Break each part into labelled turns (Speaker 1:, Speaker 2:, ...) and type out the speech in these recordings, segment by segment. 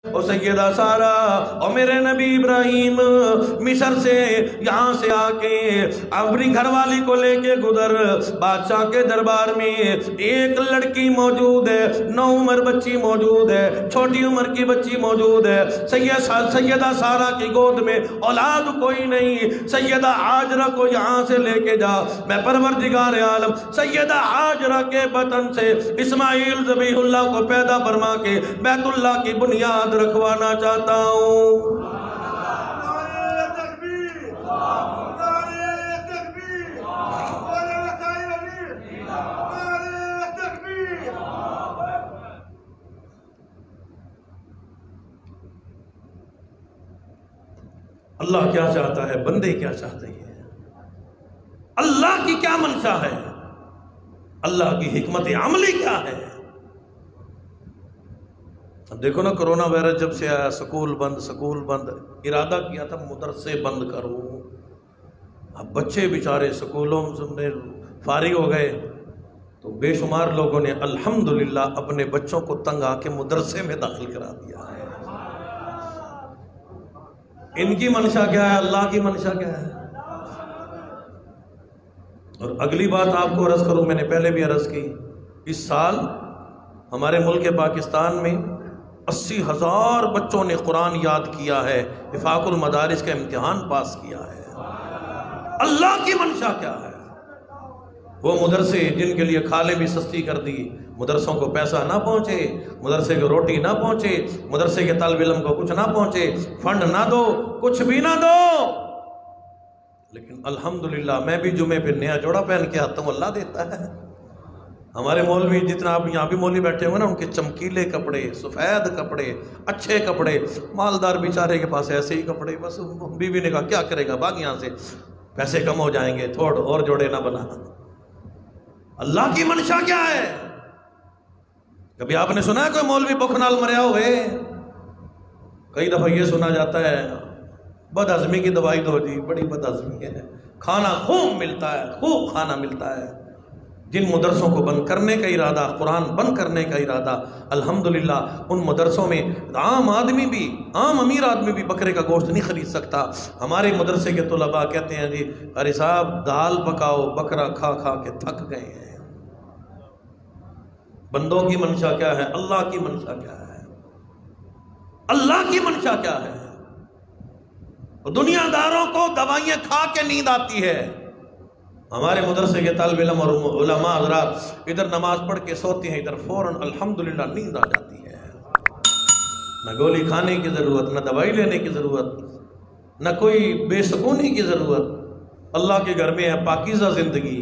Speaker 1: اور سیدہ سارہ اور میرے نبی ابراہیم مصر سے یہاں سے آ کے اپنی گھر والی کو لے کے گزر بادشاہ کے دربار میں ایک لڑکی موجود ہے، نو عمر بچی موجود ہے، چھوٹی عمر کی بچی موجود ہے۔ سیدہ سارہ کی گود میں اولاد کوئی نہیں، سیدہ ہاجرہ کو یہاں سے لے کے جا، میں پروردگار عالم سیدہ ہاجرہ کے بطن سے اسماعیل ذبیح اللہ کو پیدا فرما کے بیت اللہ کی بنیاد رکھوانا چاہتا ہوں۔ اللہ کیا چاہتا ہے، بندے کیا چاہتے ہیں، اللہ کی کیا منشا ہے، اللہ کی حکمت عملی کیا ہے۔ اب دیکھو نا، کرونا وائرس جب سے آیا سکول بند، ارادہ کیا تھا مدرسے بند کروں، اب بچے بیچارے سکولوں سے فارغ ہو گئے تو بے شمار لوگوں نے الحمدللہ اپنے بچوں کو تنگ آ کے مدرسے میں داخل کرا دیا ہے۔ ان کی منشا کیا ہے، اللہ کی منشا کیا ہے؟ اور اگلی بات آپ کو عرض کروں، میں نے پہلے بھی عرض کی، اس سال ہمارے ملک پاکستان میں 80,000 بچوں نے قرآن یاد کیا ہے، وفاق المدارس کا امتحان پاس کیا ہے۔ اللہ کی منشا کیا ہے؟ وہ مدرسے جن کے لیے کھالیں بھی سستی کر دی، مدرسوں کو پیسہ نہ پہنچے، مدرسے کو روٹی نہ پہنچے، مدرسے کے طالب علم کو کچھ نہ پہنچے، فنڈ نہ دو، کچھ بھی نہ دو، لیکن الحمدللہ میں بھی جمعے پہ نیا جوڑا پہن کے آتا ہوں، اللہ دیتا ہے۔ ہمارے مولوی جتنا آپ یہاں بھی مولوی بیٹھے ہوئے نا، ان کے چمکیلے کپڑے، سفید کپڑے، اچھے کپڑے، مالدار بیچارے کے پاس ایسے ہی کپڑے، بس بیوی نے کہا کیا کرے گا، بھاگ یہاں سے، پیسے کم ہو جائیں گے، تھوڑ اور جوڑے نہ بنا۔ اللہ کی منشا کیا ہے؟ کبھی آپ نے سنا ہے کوئی مولوی بخنال مریا ہوئے؟ کئی دفعہ یہ سنا جاتا ہے بد ہضمی کی دوائی دو جی، بڑی بد ہضمی ہے، کھانا خوب ملتا ہے، خوب کھانا ملتا ہے۔ جن مدرسوں کو بند کرنے کا ارادہ، قرآن بند کرنے کا ارادہ، الحمدللہ ان مدرسوں میں عام آدمی بھی، عام امیر آدمی بھی بکرے کا گوشت نہیں خرید سکتا۔ ہمارے مدرسے کے طلباء کہتے ہیں جی قاری صاحب دال پکاؤ، بکرا کھا کھا کے تھک گئے ہیں۔ بندوں کی منشا کیا ہے، اللہ کی منشا کیا ہے؟ اللہ کی منشا کیا ہے؟ دنیا داروں کو دوائیاں کھا کے نیند آتی ہے، ہمارے مدرسے کے طالب علم اور علماء حضرات ادھر نماز پڑھ کے سوتے ہیں، ادھر فوراً الحمدللہ نیند آ جاتی ہے۔ نہ گولی کھانے کی ضرورت، نہ دوائی لینے کی ضرورت، نہ کوئی بے سکونی کی ضرورت، اللہ کے گھر میں ہے پاکیزہ زندگی،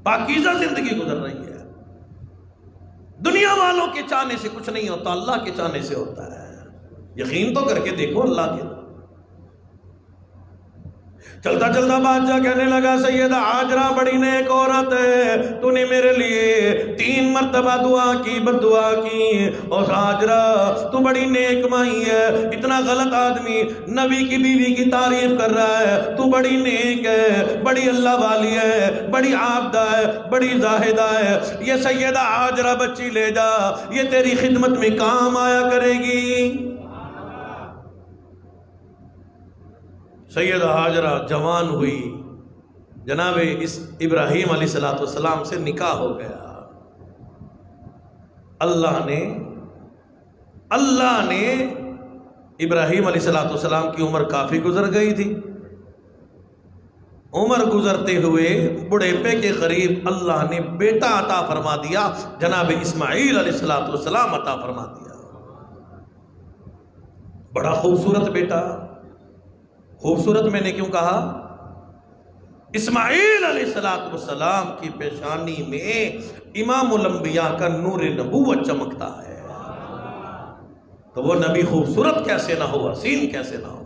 Speaker 1: پاکیزہ زندگی گزر رہی ہے۔ دنیا والوں کے چاہنے سے کچھ نہیں ہوتا، اللہ کے چاہنے سے ہوتا ہے۔ یقین تو کر کے دیکھو اللہ کے۔ چلتا چلتا بادشاہ کہنے لگا سیدہ ہاجرہ بڑی نیک عورت ہے، تو نے میرے لیے 3 مرتبہ دعا کی، بد دعا کی، اور ہاجرہ تو بڑی نیک مائی ہے، اتنا غلط آدمی نبی کی بیوی کی تعریف کر رہا ہے، تو بڑی نیک ہے، بڑی اللہ والی ہے، بڑی عابدہ ہے، بڑی زاہدہ ہے، یہ سیدہ ہاجرہ بچی لے جا، یہ تیری خدمت میں کام آیا کرے گی۔ سیدہ ہاجرہ جوان ہوئی، جناب اس ابراہیم علیہ السلام سے نکاح ہو گیا۔ اللہ نے ابراہیم علیہ السلام کی عمر کافی گزر گئی تھی، عمر گزرتے ہوئے بڑھیپے کے قریب اللہ نے بیٹا عطا فرما دیا، جناب اسماعیل علیہ السلام عطا فرما دیا۔ بڑا خوبصورت بیٹا، خوبصورت میں نے کیوں کہا؟ اسماعیل علیہ السلام کی پیشانی میں امام الانبیاء کا نور نبوت چمکتا ہے، تو وہ نبی خوبصورت کیسے نہ ہو، حسین کیسے نہ ہو۔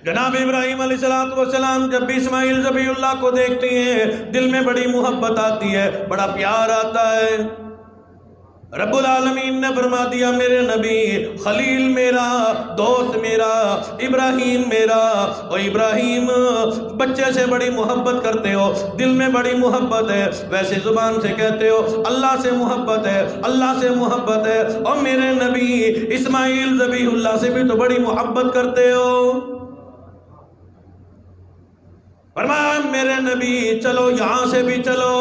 Speaker 1: جناب ابراہیم علیہ السلام جب بھی اسماعیل ذبیح اللہ کو دیکھتے ہیں دل میں بڑی محبت آتی ہے، بڑا پیار آتا ہے۔ رب العالمین نے فرما دیا میرے نبی خلیل میرا، دوست میرا، ابراہیم میرا، اور ابراہیم بچے سے بڑی محبت کرتے ہو، دل میں بڑی محبت ہے، ویسے زبان سے کہتے ہو اللہ سے محبت ہے، اللہ سے محبت ہے، اور میرے نبی اسماعیل ذبیح اللہ سے بھی تو بڑی محبت کرتے ہو۔ فرمایا میرے نبی چلو یہاں سے بھی چلو۔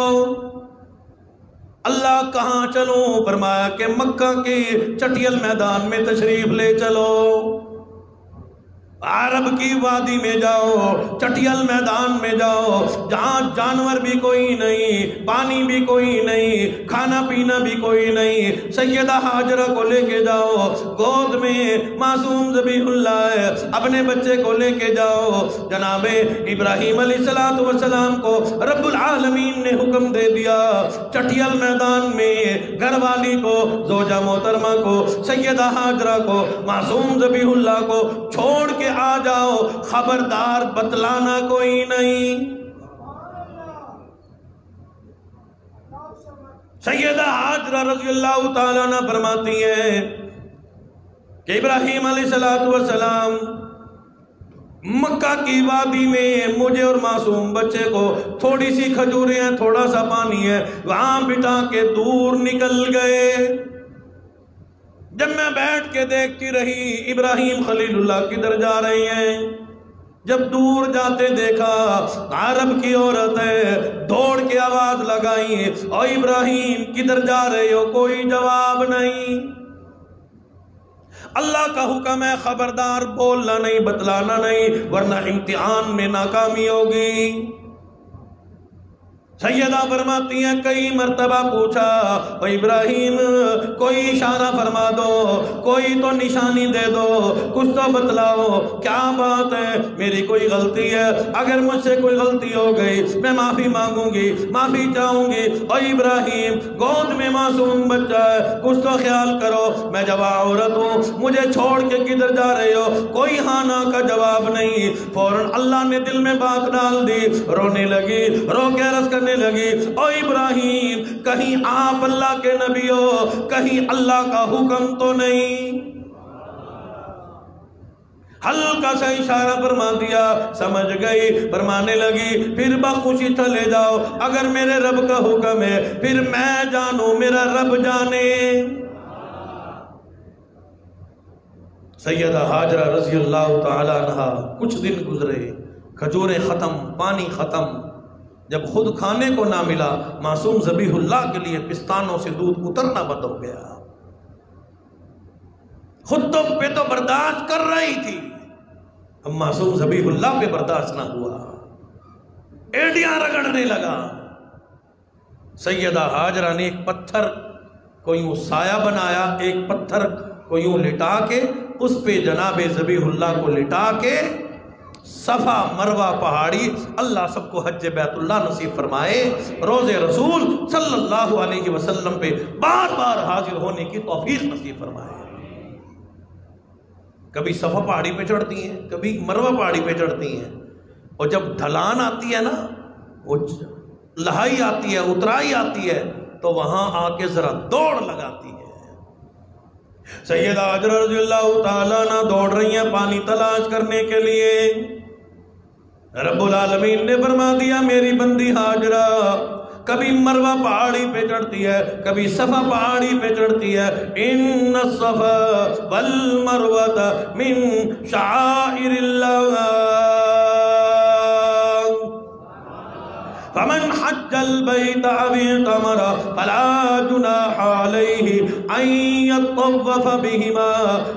Speaker 1: اللہ کہاں چلوں؟ فرمایا کہ مکہ کے چٹیل میدان میں تشریف لے چلو، عرب کی وادی میں جاؤ، چٹیل میدان میں جاؤ، جہاں جانور بھی کوئی نہیں، پانی بھی کوئی نہیں، کھانا پینا بھی کوئی نہیں۔ سیدہ ہاجرہ کو لے کے جاؤ، گود میں معصوم ذبیح اللہ ہے، اپنے بچے کو لے کے جاؤ۔ جناب ابراہیم علیہ السلام کو رب العالمین نے حکم دے دیا چٹیل میدان میں گھر والی کو، زوجہ محترمہ کو، سیدہ ہاجرہ کو، معصوم ذبیح اللہ کو چھوڑ کے آ جاؤ، خبردار بتلانا کوئی نہیں۔ سیدہ ہاجرہ رضی اللہ تعالیٰ عنہ فرماتی ہیں کہ ابراہیم علیہ السلام مکہ کی وادی میں مجھے اور معصوم بچے کو تھوڑی سی کھجوریں ہیں، تھوڑا سا پانی ہے، وہاں بٹا کے دور نکل گئے۔ جب میں بیٹھ کے دیکھتی رہی ابراہیم خلیل اللہ کدھر جا رہے ہیں، جب دور جاتے دیکھا عرب کی عورت ہے، دوڑ کے آواز لگائی، اور ابراہیم کدھر جا رہے ہو؟ کوئی جواب نہیں۔ اللہ کا حکم ہے خبردار بولنا نہیں، بتلانا نہیں، ورنہ امتحان میں ناکامی ہوگی۔ سیدہ فرماتی ہیں کئی مرتبہ پوچھا، او ابراہیم کوئی اشارہ فرما دو، کوئی تو نشانی دے دو، کچھ تو بتلاؤ، کیا بات ہے؟ میری کوئی غلطی ہے؟ اگر مجھ سے کوئی غلطی ہو گئی میں معافی مانگوں گی، معافی چاہوں گی۔ او ابراہیم گود میں معصوم بچہ ہے، کچھ تو خیال کرو، میں جوان عورت ہوں، مجھے چھوڑ کے کدھر جا رہے ہو؟ کوئی ہاں نا کا جواب نہیں۔ فوراً اللہ نے دل میں بات ڈال دی، رونے لگی، رو کے عرض کرنے لگی، او ابراہیم کہیں آپ اللہ کے نبی ہو، کہیں اللہ کا حکم تو نہیں؟ ہلکا سا اشارہ فرما دیا، سمجھ گئی، فرمانے لگی پھر بخوشی چلے جاؤ، اگر میرے رب کا حکم ہے پھر میں جانوں میرا رب جانے۔ سیدہ ہاجرہ رضی اللہ تعالی عنہ کچھ دن گزرے، کھجوریں ختم، پانی ختم، جب خود کھانے کو نہ ملا، معصوم ذبیح اللہ کے لیے پستانوں سے دودھ اترنا بند ہو گیا۔ خود تو پہ تو برداشت کر رہی تھی، اب معصوم ذبیح اللہ پہ برداشت نہ ہوا، ایڑیاں رگڑنے لگا۔ سیدہ ہاجرہ نے ایک پتھر کو یوں سایہ بنایا، ایک پتھر کو یوں لٹا کے اس پہ جناب ذبیح اللہ کو لٹا کے صفا مروہ پہاڑی، اللہ سب کو حج بیت اللہ نصیب فرمائے، روز رسول صلی اللہ علیہ وسلم پہ بار بار حاضر ہونے کی توفیق نصیب فرمائے۔ کبھی صفا پہاڑی پہ چڑھتی ہیں، کبھی مروہ پہاڑی پہ چڑھتی ہیں، اور جب ڈھلان آتی ہے نا، وہ لہائی آتی ہے، اترائی آتی ہے، تو وہاں آ کے ذرا دوڑ لگاتی ہے۔ سیدہ ہاجرہ رضی اللہ تعالیٰ عنہ دوڑ رہی ہیں پانی تلاش کرنے کے لیے۔ رب العالمین نے فرما دیا میری بندی ہاجرہ کبھی مروہ پہاڑی پہ چڑھتی ہے، کبھی صفا پہاڑی پہ چڑھتی ہے۔ ان الصفا والمروہ من شعائر اللہ فمن حج البيت أو اعتمر فلا جناح عليه أن يطوف بهما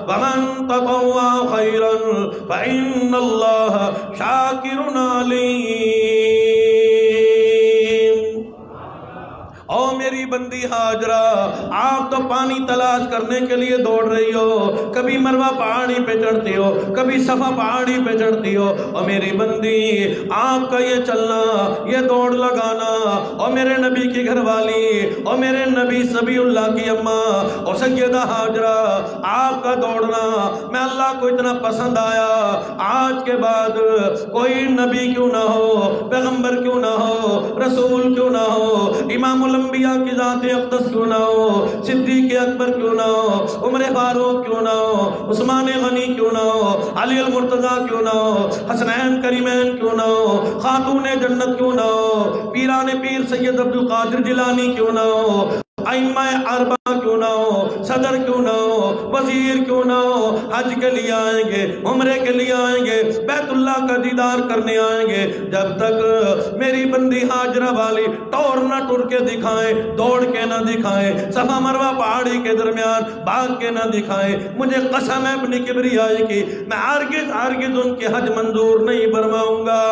Speaker 1: ومن تطوع خيرا فإن الله شاكر عليم۔ او میری بندی ہاجرہ آپ تو پانی تلاش کرنے کے لیے دوڑ رہی ہو، کبھی مروہ پہاڑی پہ چڑھتی ہو، کبھی صفا پہاڑی پہ چڑھتی ہو، اور میری بندی آپ کا یہ چلنا، یہ دوڑ لگانا، اور میرے نبی کی گھر والی، اور میرے نبی ذبیح اللہ کی اماں اور سیدہ ہاجرہ آپ کا دوڑنا میں اللہ کو اتنا پسند آیا، آج کے بعد کوئی نبی کیوں نہ ہو، پیغمبر کیوں نہ ہو، رسول کیوں نہ ہو، امام انبیاء کی ذات اقدس کیوں نہ ہو، صدیق اکبر کیوں نہ ہو، عمر فاروق کیوں نہ ہو، عثمان غنی کیوں نہ ہو، علی المرتضیٰ کیوں نہ ہو، حسنین کریمین کیوں نہ ہو، خاتون جنت کیوں نہ ہو، پیران پیر سید عبدالقادر جیلانی کیوں نہ ہو، ائمہ اربعہ کیوں نہ ہو، صدر کیوں نہ ہو، وزیر کیوں نہ ہو، حج کے لیے آئیں گے، عمرے کے لیے آئیں گے، بیت اللہ کا دیدار کرنے آئیں گے، جب تک میری بندی ہاجرہ والی ٹور نہ ٹر کے دکھائیں، دوڑ کے نہ دکھائیں، صفا مروہ پہاڑی کے درمیان بھاگ کے نہ دکھائیں، مجھے قسم ہے اپنی کبریائی کی، میں ہرگز ان کے حج منظور نہیں فرماؤں گا۔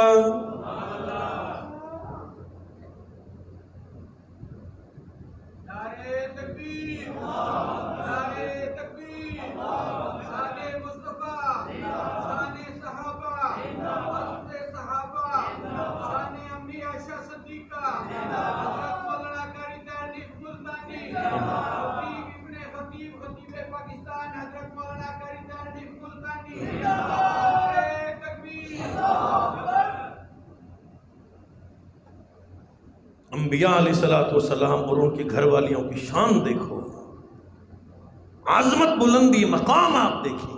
Speaker 1: انبیاء علیہ السلام اور ان کی گھر والیوں کی شان دیکھو، عظمت، بلندی، مقام آپ دیکھیں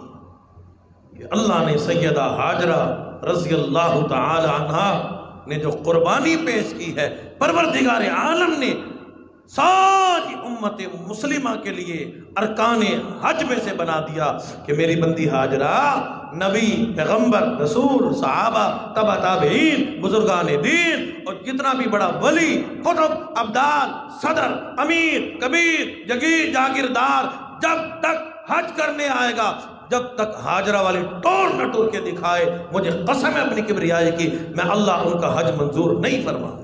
Speaker 1: کہ اللہ نے سیدہ ہاجرہ رضی اللہ تعالی عنہا نے جو قربانی پیش کی ہے، پروردگار عالم نے ساری امت مسلمہ کے لیے ارکان حج میں سے بنا دیا کہ میری بندی ہاجرہ نبی، پیغمبر، رسول، صحابہ، تبع تابعین، بزرگان دین اور جتنا بھی بڑا ولی، قطب، ابدال، صدر، امیر، کبیر، جاگیردار جب تک حج کرنے آئے گا، جب تک ہاجرہ والی ٹور نہ ٹور کے دکھائے، مجھے قسم ہے اپنی کبریائی کی، میں اللہ ان کا حج منظور نہیں فرماؤں گا۔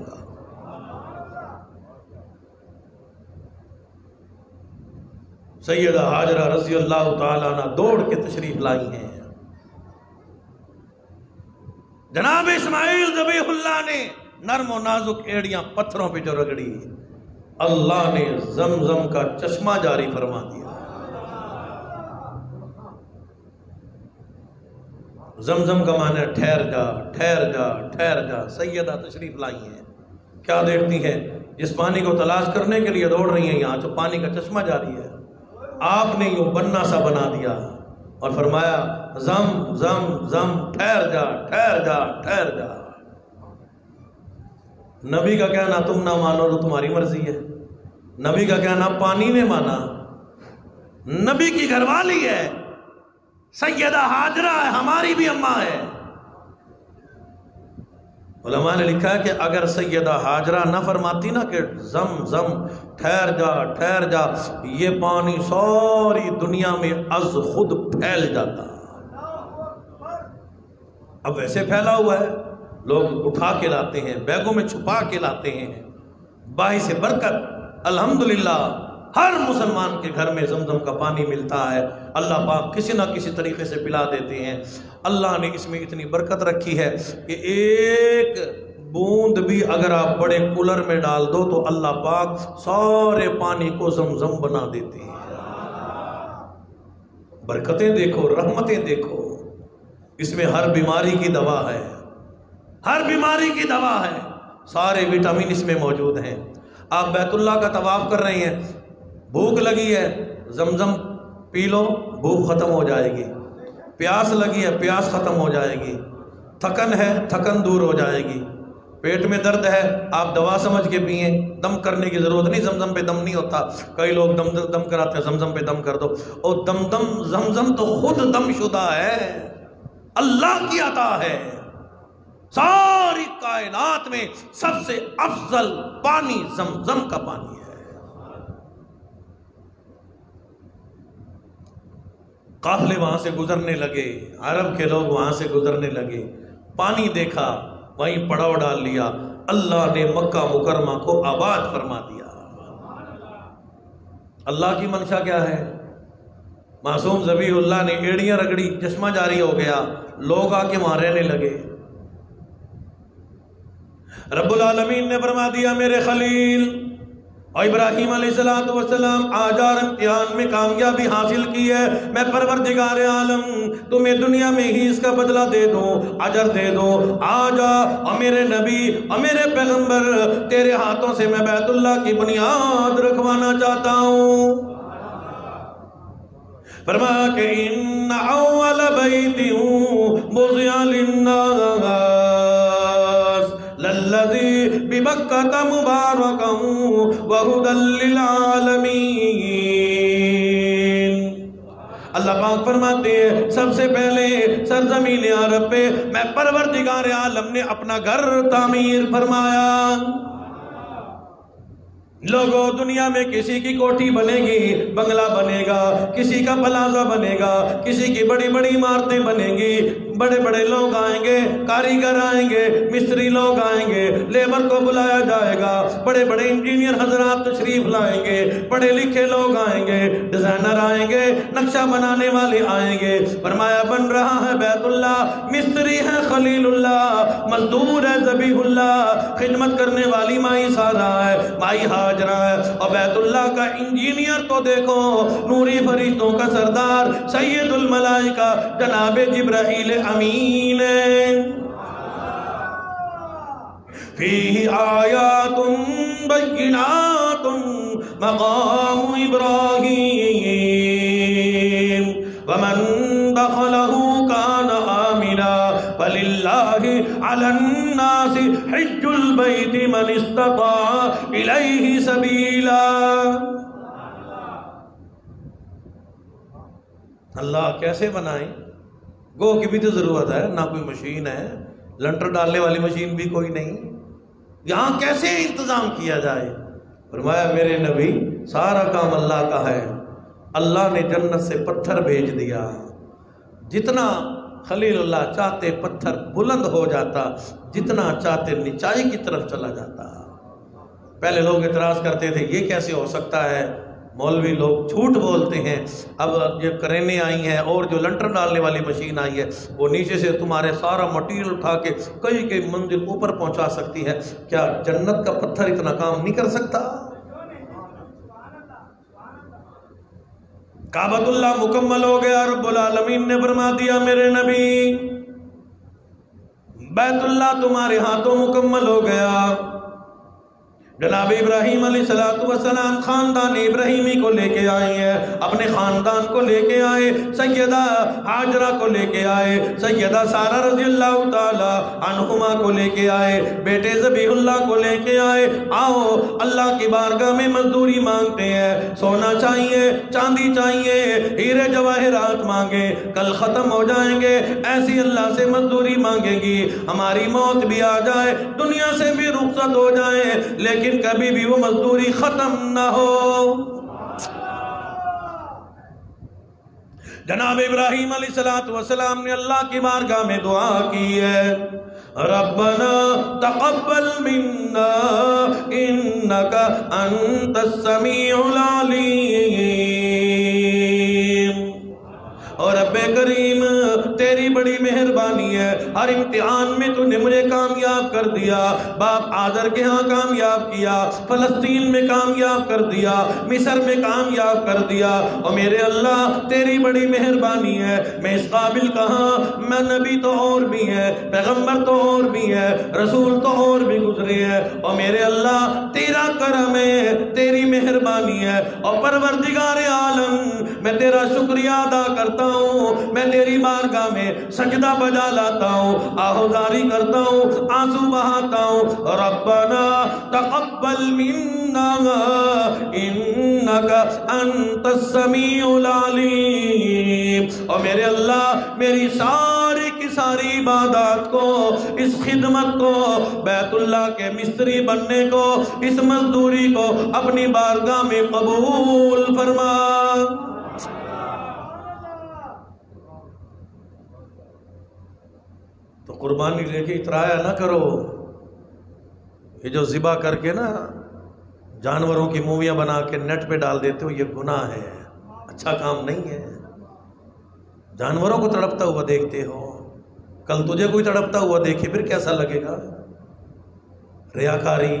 Speaker 1: سیدہ ہاجرہ رضی اللہ تعالیٰ عنہ دوڑ کے تشریف لائی ہیں۔ جناب اسماعیل ذبیح اللہ نے نرم و نازک ایڑیاں پتھروں پہ جو رگڑی، اللہ نے زمزم کا چشمہ جاری فرما دیا۔ زمزم کا معنی ہے ٹھہر جا، ٹھہر جا، ٹھہر جا۔ سیدہ تشریف لائی ہیں، کیا دیکھتی ہیں؟ اس پانی کو تلاش کرنے کے لیے دوڑ رہی ہیں، یہاں جو پانی کا چشمہ جاری ہے، آپ نے یوں بننا سا بنا دیا اور فرمایا زم زم زم، ٹھہر جا، ٹھہر جا، ٹھہر جا۔ نبی کا کہنا تم نہ مانو تو تمہاری مرضی ہے، نبی کا کہنا پانی نے مانا، نبی کی گھر والی ہے، سیدہ ہاجرہ ہے، ہماری بھی اماں ہے۔ علماء نے لکھا ہے کہ اگر سیدہ ہاجرہ نہ فرماتی نا کہ زم زم، ٹھہر جا، ٹھہر جا، یہ پانی ساری دنیا میں از خود پھیل جاتا۔ اب ویسے پھیلا ہوا ہے، لوگ اٹھا کے لاتے ہیں، بیگوں میں چھپا کے لاتے ہیں، باعث برکت الحمدللہ ہر مسلمان کے گھر میں زمزم کا پانی ملتا ہے، اللہ پاک کسی نہ کسی طریقے سے پلا دیتے ہیں۔ اللہ نے اس میں اتنی برکت رکھی ہے کہ ایک بوند بھی اگر آپ بڑے کولر میں ڈال دو تو اللہ پاک سارے پانی کو زمزم بنا دیتے ہیں۔ برکتیں دیکھو، رحمتیں دیکھو، اس میں ہر بیماری کی دوا ہے، ہر بیماری کی دوا ہے، سارے وٹامن اس میں موجود ہیں۔ آپ بیت اللہ کا طواف کر رہے ہیں، بھوک لگی ہے، زمزم پی لو، بھوک ختم ہو جائے گی۔ پیاس لگی ہے، پیاس ختم ہو جائے گی۔ تھکن ہے، تھکن دور ہو جائے گی۔ پیٹ میں درد ہے، آپ دوا سمجھ کے پئیں، دم کرنے کی ضرورت نہیں، زمزم پہ دم نہیں ہوتا۔ کئی لوگ دم کراتے ہیں، زمزم پہ دم کر دو، اور زمزم تو خود دم شدہ ہے، اللہ کی عطا ہے۔ ساری کائنات میں سب سے افضل پانی زمزم کا پانی ہے۔ قافلے وہاں سے گزرنے لگے، عرب کے لوگ وہاں سے گزرنے لگے، پانی دیکھا، وہیں پڑاؤ ڈال لیا، اللہ نے مکہ مکرمہ کو آباد فرما دیا۔ اللہ کی منشا کیا ہے؟ معصوم ذبیح اللہ نے ایڑیاں رگڑی، چشمہ جاری ہو گیا، لوگ آ کے وہاں رہنے لگے۔ رب العالمین نے فرما دیا میرے خلیل اور ابراہیم علیہ السلام آج اور امتحان میں کامیابی حاصل کی ہے، میں پروردگار عالم تمہیں دنیا میں ہی اس کا بدلہ دے دوں، اجر دے دوں، آجا اور میرے نبی اور میرے پیغمبر تیرے ہاتھوں سے میں بیت اللہ کی بنیاد رکھوانا چاہتا ہوں۔ فرمایا کہ ان اول بیت وضع للناس للذی ببکۃ مبارکا وہدی للعالمین۔ اللہ پاک فرماتے ہیں سب سے پہلے سرزمین عرب پہ میں پروردگار عالم نے اپنا گھر تعمیر فرمایا۔ لوگوں دنیا میں کسی کی کوٹھی بنے گی، بنگلہ بنے گا، کسی کا پلازہ بنے گا، کسی کی بڑی بڑی عمارتیں بنیں گی، بڑے بڑے لوگ آئیں گے، کاریگر آئیں گے، مستری لوگ آئیں گے، لیبر کو بلایا جائے گا، بڑے بڑے انجینئر حضرات تشریف لائیں گے، پڑھے لکھے لوگ آئیں گے، ڈیزائنر آئیں گے، نقشہ بنانے والے آئیں گے۔ فرمایا بن رہا ہے بیت اللہ، مستری ہے خلیل اللہ، مزدور ہے ذبیح اللہ، خدمت کرنے والی مائی سارہ ہے، مائی حاجرہ ہے، اور بیت اللہ کا انجینئر تو دیکھو نوری فرشتوں کا سردار سید الملائکہ جناب جبرائیل امین فیہ آیات بینات مقام ابراہیم ومن دخلہ کان آمنا وللہ علی الناس حج البیت من استطاع الیہ سبیلا۔ اللہ کیسے بنائیں؟ گو کی بھی تو ضرورت ہے، نہ کوئی مشین ہے، لنٹر ڈالنے والی مشین بھی کوئی نہیں، یہاں کیسے انتظام کیا جائے؟ فرمایا میرے نبی سارا کام اللہ کا ہے، اللہ نے جنت سے پتھر بھیج دیا، جتنا خلیل اللہ چاہتے پتھر بلند ہو جاتا، جتنا چاہتے نچائی کی طرف چلا جاتا۔ پہلے لوگ اعتراض کرتے تھے یہ کیسے ہو سکتا ہے، مولوی لوگ جھوٹ بولتے ہیں، اب یہ کرینے آئی ہیں اور جو لنٹر ڈالنے والی مشین آئی ہے وہ نیچے سے تمہارے سارا مٹیریل اٹھا کے کئی منزل اوپر پہنچا سکتی ہے، کیا جنت کا پتھر اتنا کام نہیں کر سکتا؟ کعبۃ اللہ مکمل ہو گیا، رب العالمین نے فرما دیا میرے نبی بیت اللہ تمہارے ہاتھوں مکمل ہو گیا۔ جناب ابراہیم علیہ السلام خاندان ابراہیمی کو لے کے آئے ہیں، اپنے خاندان کو لے کے آئے، سیدہ حاجرہ کو لے کے آئے، سیدہ سارہ رضی اللہ تعالی عنہما کو لے کے آئے، بیٹے ذبیح اللہ کو لے کے آئے۔ آؤ اللہ کی بارگاہ میں مزدوری مانگتے ہیں، سونا چاہیے، چاندی چاہیے، ہیرے جواہرات مانگے، کل ختم ہو جائیں گے، ایسی اللہ سے مزدوری مانگے گی، ہماری موت بھی آ جائے، دنیا سے بھی رخصت ہو جائے، لیکن کبھی بھی وہ مزدوری ختم نہ ہو۔ جناب ابراہیم علیہ السلام نے اللہ کی بارگاہ میں دعا کی ہے، ربنا تقبل منا انک انت السمیع العلیم۔ اور رب کریم تیری بڑی مہربانی ہے، ہر امتحان میں تو نے مجھے کامیاب کر دیا، باپ آذر کے ہاں کامیاب کیا، فلسطین میں کامیاب کر دیا، مصر میں کامیاب کر دیا، اور میرے اللہ تیری بڑی مہربانی ہے، میں اس قابل کہاں، میں نبی تو اور بھی ہے، پیغمبر تو اور بھی ہے، رسول تو اور بھی گزرے ہیں، اور میرے اللہ تیرا کرم ہے، تیری مہربانی ہے، اور پروردگار عالم میں تیرا شکریہ ادا کرتا ہوں، میں تیری بارگاہ میں سجدہ بجا لاتا ہوں، آہوزاری کرتا ہوں، آنسو بہاتا ہوں، ربنا تقبل منا انک انت السمیع العلیم۔ اور میرے اللہ میری ساری کی ساری عبادات کو، اس خدمت کو، بیت اللہ کے مستری بننے کو، اس مزدوری کو اپنی بارگاہ میں قبول فرما۔ تو قربانی لے کے اترایا نہ کرو، یہ جو ذبح کر کے نا جانوروں کی مویاں بنا کے نیٹ پہ ڈال دیتے ہو، یہ گناہ ہے، اچھا کام نہیں ہے۔ جانوروں کو تڑپتا ہوا دیکھتے ہو، کل تجھے کوئی تڑپتا ہوا دیکھے پھر کیسا لگے گا؟ ریاکاری،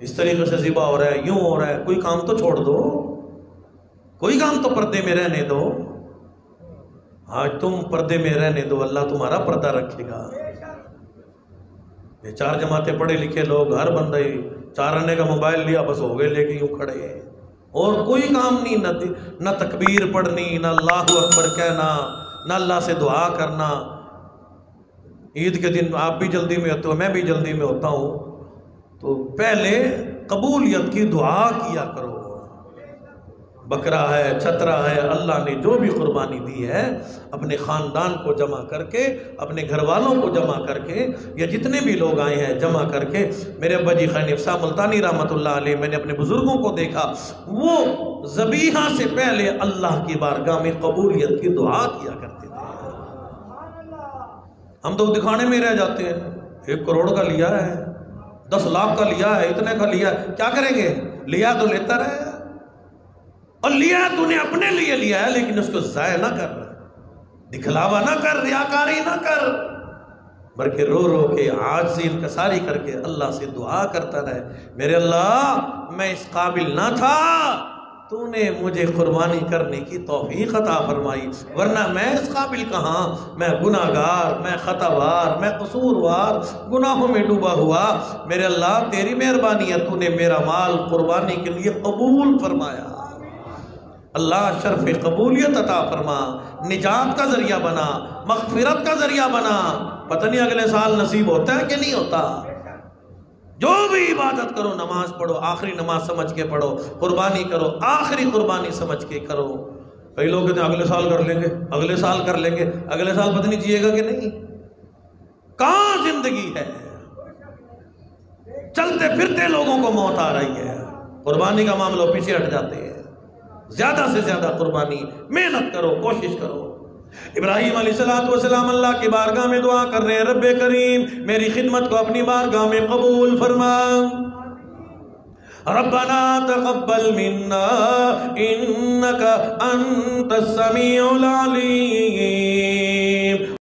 Speaker 1: اس طریقے سے ذبح ہو رہا ہے، یوں ہو رہا ہے، کوئی کام تو چھوڑ دو، کوئی کام تو پردے میں رہنے دو۔ آج تم پردے میں رہنے دو، اللہ تمہارا پردہ رکھے گا۔ یہ 4 جماعتیں پڑھے لکھے لوگ، ہر بندہ ہی 4 آنے کا موبائل لیا، بس ہو گئے لے کے یوں کھڑے ہیں، اور کوئی کام نہیں، نہ تکبیر پڑھنی، نہ اللہ اکبر کہنا، نہ اللہ سے دعا کرنا۔ عید کے دن آپ بھی جلدی میں ہوتے ہو، میں بھی جلدی میں ہوتا ہوں، تو پہلے قبولیت کی دعا کیا کرو۔ بکرا ہے، چھترا ہے، اللہ نے جو بھی قربانی دی ہے اپنے خاندان کو جمع کر کے، اپنے گھر والوں کو جمع کر کے، یا جتنے بھی لوگ آئے ہیں جمع کر کے۔ میرے ابا جی خانف صاحب ملتانی رحمۃ اللہ علیہ، میں نے اپنے بزرگوں کو دیکھا، وہ ذبیحہ سے پہلے اللہ کی بارگاہ میں قبولیت کی دعا کیا کرتے تھے۔ ہم تو دکھانے میں رہ جاتے ہیں، 1 کروڑ کا لیا ہے، 10 لاکھ کا لیا ہے، اتنے کا لیا ہے، کیا کریں گے؟ لیا تو لیتا رہے، اور لیا تو نے اپنے لیے لیا ہے، لیکن اس کو ضائع نہ کر، دکھلاوا نہ کر، ریاکاری نہ کر، بلکہ رو رو کے عاجزی انکساری کر کے اللہ سے دعا کرتا رہے، میرے اللہ میں اس قابل نہ تھا، تو نے مجھے قربانی کرنے کی توفیق عطا فرمائی، ورنہ میں اس قابل کہاں، میں گناہگار، میں خطاوار، میں قصوروار، گناہوں میں ڈوبا ہوا۔ میرے اللہ تیری مہربانی ہے، تو نے میرا مال قربانی کے لیے قبول فرمایا۔ اللہ شرف قبولیت عطا فرما، نجات کا ذریعہ بنا، مغفرت کا ذریعہ بنا۔ پتہ نہیں اگلے سال نصیب ہوتا ہے کہ نہیں ہوتا۔ جو بھی عبادت کرو، نماز پڑھو، آخری نماز سمجھ کے پڑھو، قربانی کرو، آخری قربانی سمجھ کے کرو۔ کئی لوگ کہتے ہیں اگلے سال کر لیں گے، اگلے سال کر لیں گے، اگلے سال پتہ نہیں جیے گا کہ نہیں۔ کہاں زندگی ہے؟ چلتے پھرتے لوگوں کو موت آ رہی ہے، قربانی کا معاملہ پیچھے ہٹ جاتے ہیں۔ زیادہ سے زیادہ قربانی، محنت کرو، کوشش کرو۔ ابراہیم علیہ السلام اللہ کی بارگاہ میں دعا کر رہے ہیں، رب کریم میری خدمت کو اپنی بارگاہ میں قبول فرما، ربنا تقبل منا انک انت السمیع العلیم۔